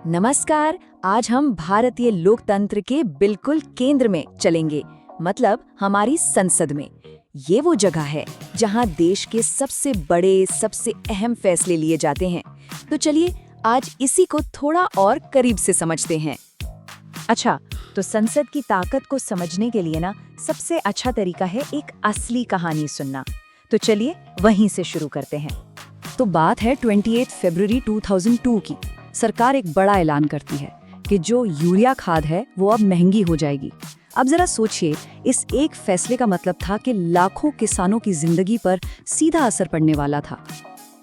नमस्कार। आज हम भारतीय लोकतंत्र के बिल्कुल केंद्र में चलेंगे, मतलब हमारी संसद में। ये वो जगह है जहां देश के सबसे बड़े, सबसे अहम फैसले लिए जाते हैं। तो चलिए आज इसी को थोड़ा और करीब से समझते हैं। अच्छा, तो संसद की ताकत को समझने के लिए सबसे अच्छा तरीका है एक असली कहानी सुनना। तो चलिए वहीं से शुरू करते हैं। तो बात है 28 फरवरी 2002 की। सरकार एक बड़ा ऐलान करती है कि जो यूरिया खाद है वो अब महंगी हो जाएगी। अब जरा सोचिए, इस एक फैसले का मतलब था कि लाखों किसानों की जिंदगी पर सीधा असर पड़ने वाला था।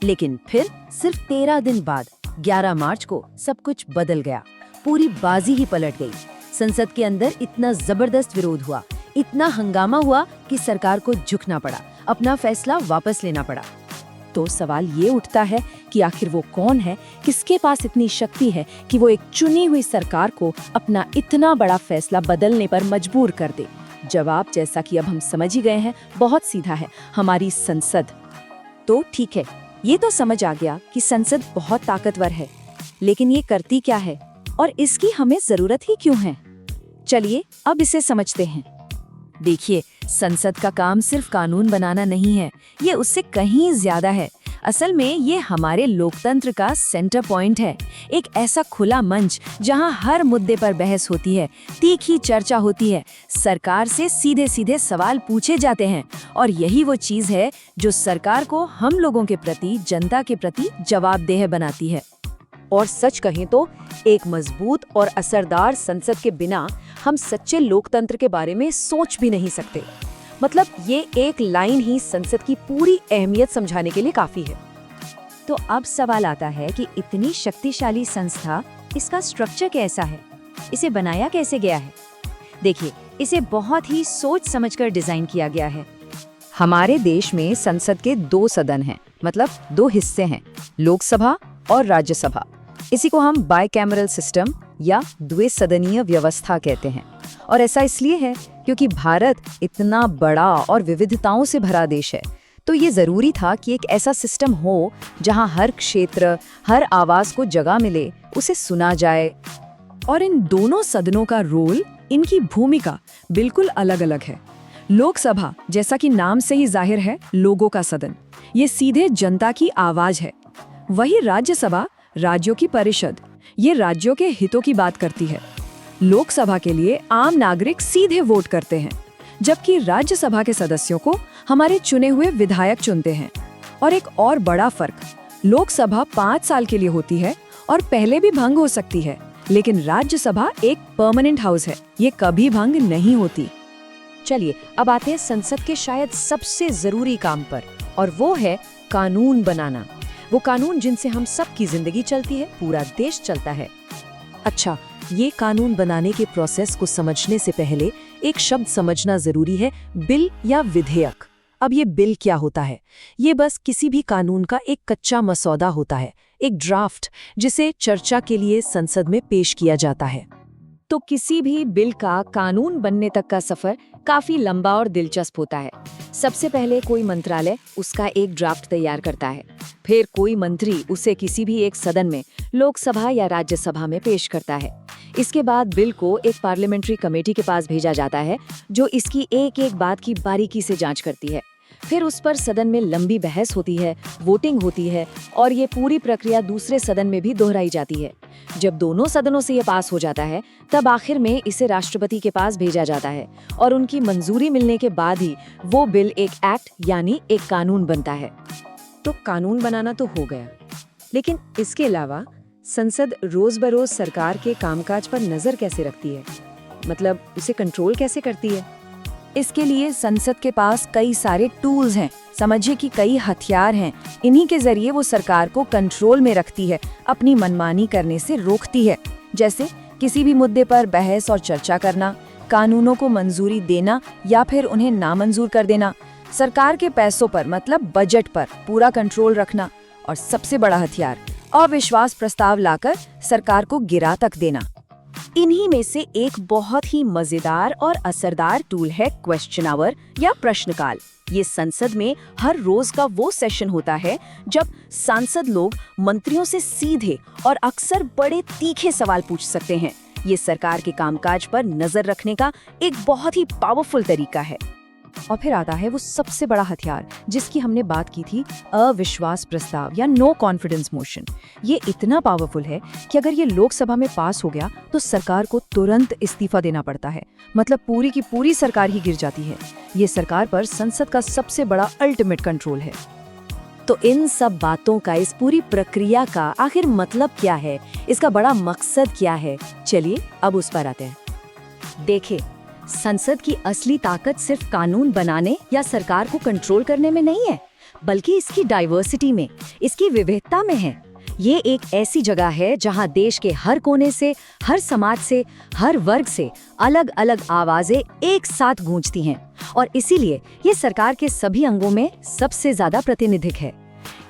लेकिन फिर सिर्फ 13 दिन बाद 11 मार्च को सब कुछ बदल गया। पूरी बाजी ही पलट गई। संसद के अंदर इतना जबरदस्त विरोध हुआ, इतना हंगामा हुआ कि सरकार को झुकना पड़ा, अपना फैसला वापस लेना पड़ा। तो सवाल ये उठता है कि आखिर वो कौन है, किसके पास इतनी शक्ति है कि वो एक चुनी हुई सरकार को अपना इतना बड़ा फैसला बदलने पर मजबूर कर दे। जवाब, जैसा कि अब हम समझ ही गए हैं, बहुत सीधा है, हमारी संसद। तो ठीक है, ये तो समझ आ गया कि संसद बहुत ताकतवर है, लेकिन ये करती क्या है और इसकी हमें जरूरत ही क्यों है? चलिए अब इसे समझते हैं। देखिए, संसद का काम सिर्फ कानून बनाना नहीं है, ये उससे कहीं ज्यादा है। असल में ये हमारे लोकतंत्र का सेंटर पॉइंट है। एक ऐसा खुला मंच जहां हर मुद्दे पर बहस होती है, तीखी चर्चा होती है, सरकार से सीधे सीधे सवाल पूछे जाते हैं। और यही वो चीज है जो सरकार को हम लोगों के प्रति, जनता के प्रति जवाबदेह बनाती है। और सच कहें तो एक मजबूत और असरदार संसद के बिना हम सच्चे लोकतंत्र के बारे में सोच भी नहीं सकते। मतलब ये एक लाइन ही संसद की पूरी अहमियत समझाने के लिए काफी है। तो अब सवाल आता है कि इतनी शक्तिशाली संस्था, इसका स्ट्रक्चर कैसा है, इसे बनाया कैसे गया है? देखिए, इसे बहुत ही सोच समझकर डिजाइन किया गया है। हमारे देश में संसद के 2 सदन हैं, मतलब 2 हिस्से हैं, लोकसभा और राज्यसभा। इसी को हम बाइकैमरल सिस्टम या द्विसदनीय व्यवस्था कहते हैं। और ऐसा इसलिए है क्योंकि भारत इतना बड़ा और विविधताओं से भरा देश है, तो ये जरूरी था कि एक ऐसा सिस्टम हो जहां हर क्षेत्र, हर आवाज को जगह मिले, उसे सुना जाए। और इन दोनों सदनों का रोल, इनकी भूमिका बिल्कुल अलग अलग है। लोकसभा, जैसा कि नाम से ही जाहिर है, लोगों का सदन, ये सीधे जनता की आवाज है। वही राज्यसभा, राज्यों की परिषद, ये राज्यों के हितों की बात करती है। लोकसभा के लिए आम नागरिक सीधे वोट करते हैं, जबकि राज्यसभा के सदस्यों को हमारे चुने हुए विधायक चुनते हैं। और एक और बड़ा फर्क, लोकसभा 5 साल के लिए होती है और पहले भी भंग हो सकती है, लेकिन राज्यसभा एक परमानेंट हाउस है, ये कभी भंग नहीं होती। चलिए अब आते हैं संसद के शायद सबसे जरूरी काम पर, और वो है कानून बनाना। वो कानून जिनसे हम सब की जिंदगी चलती है, पूरा देश चलता है। अच्छा, ये कानून बनाने के प्रोसेस को समझने से पहले एक शब्द समझना जरूरी है, बिल या विधेयक। अब ये बिल क्या होता है? ये बस किसी भी कानून का एक कच्चा मसौदा होता है, एक ड्राफ्ट, जिसे चर्चा के लिए संसद में पेश किया जाता है। तो किसी भी बिल का कानून बनने तक का सफर काफी लंबा और दिलचस्प होता है। सबसे पहले कोई मंत्रालय उसका एक ड्राफ्ट तैयार करता है, फिर कोई मंत्री उसे किसी भी एक सदन में, लोकसभा या राज्यसभा में पेश करता है। इसके बाद बिल को एक पार्लियामेंट्री कमेटी के पास भेजा जाता है, जो इसकी एक एक बात की बारीकी से जांच करती है। फिर उस पर सदन में लंबी बहस होती है, वोटिंग होती है, और ये पूरी प्रक्रिया दूसरे सदन में भी दोहराई जाती है। जब दोनों सदनों से ये पास हो जाता है, तब आखिर में इसे राष्ट्रपति के पास भेजा जाता है, और उनकी मंजूरी मिलने के बाद ही वो बिल एक एक्ट यानी एक कानून बनता है। तो कानून बनाना तो हो गया, लेकिन इसके अलावा संसद रोज बरोज सरकार के कामकाज पर नजर कैसे रखती है, मतलब उसे कंट्रोल कैसे करती है? इसके लिए संसद के पास कई सारे टूल्स हैं, समझिए कि कई हथियार हैं। इन्हीं के जरिए वो सरकार को कंट्रोल में रखती है, अपनी मनमानी करने से रोकती है। जैसे किसी भी मुद्दे पर बहस और चर्चा करना, कानूनों को मंजूरी देना या फिर उन्हें नामंजूर कर देना, सरकार के पैसों पर, मतलब बजट पर पूरा कंट्रोल रखना, और सबसे बड़ा हथियार, अविश्वास प्रस्ताव लाकर सरकार को गिरा तक देना। इन्हीं में से एक बहुत ही मजेदार और असरदार टूल है क्वेश्चन आवर या प्रश्नकाल। ये संसद में हर रोज का वो सेशन होता है जब सांसद लोग मंत्रियों से सीधे और अक्सर बड़े तीखे सवाल पूछ सकते हैं। ये सरकार के कामकाज पर नजर रखने का एक बहुत ही पावरफुल तरीका है। और फिर आता है वो सबसे बड़ा हथियार जिसकी हमने बात की थी, अविश्वास प्रस्ताव या नो कॉन्फिडेंस मोशन। ये इतना पावरफुल है कि अगर ये लोकसभा में पास हो गया तो सरकार को तुरंत इस्तीफा देना पड़ता है, मतलब पूरी की पूरी सरकार ही गिर जाती है। ये सरकार पर संसद का सबसे बड़ा अल्टीमेट कंट्रोल है। तो इन सब बातों का, इस पूरी प्रक्रिया का आखिर मतलब क्या है, इसका बड़ा मकसद क्या है, चलिए अब उस पर आते हैं। देखिए, संसद की असली ताकत सिर्फ कानून बनाने या सरकार को कंट्रोल करने में नहीं है, बल्कि इसकी डाइवर्सिटी में, इसकी विविधता में है। ये एक ऐसी जगह है जहां देश के हर कोने से, हर समाज से, हर वर्ग से अलग अलग आवाजें एक साथ गूंजती हैं और इसीलिए ये सरकार के सभी अंगों में सबसे ज्यादा प्रातिनिधिक है।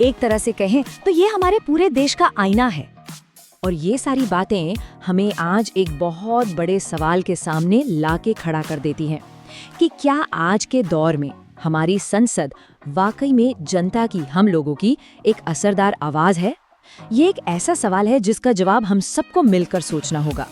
एक तरह से कहें तो ये हमारे पूरे देश का आईना है। और ये सारी बातें हमें आज एक बहुत बड़े सवाल के सामने लाके खड़ा कर देती हैं कि क्या आज के दौर में हमारी संसद वाकई में जनता की, हम लोगों की एक असरदार आवाज है? ये एक ऐसा सवाल है जिसका जवाब हम सबको मिलकर सोचना होगा।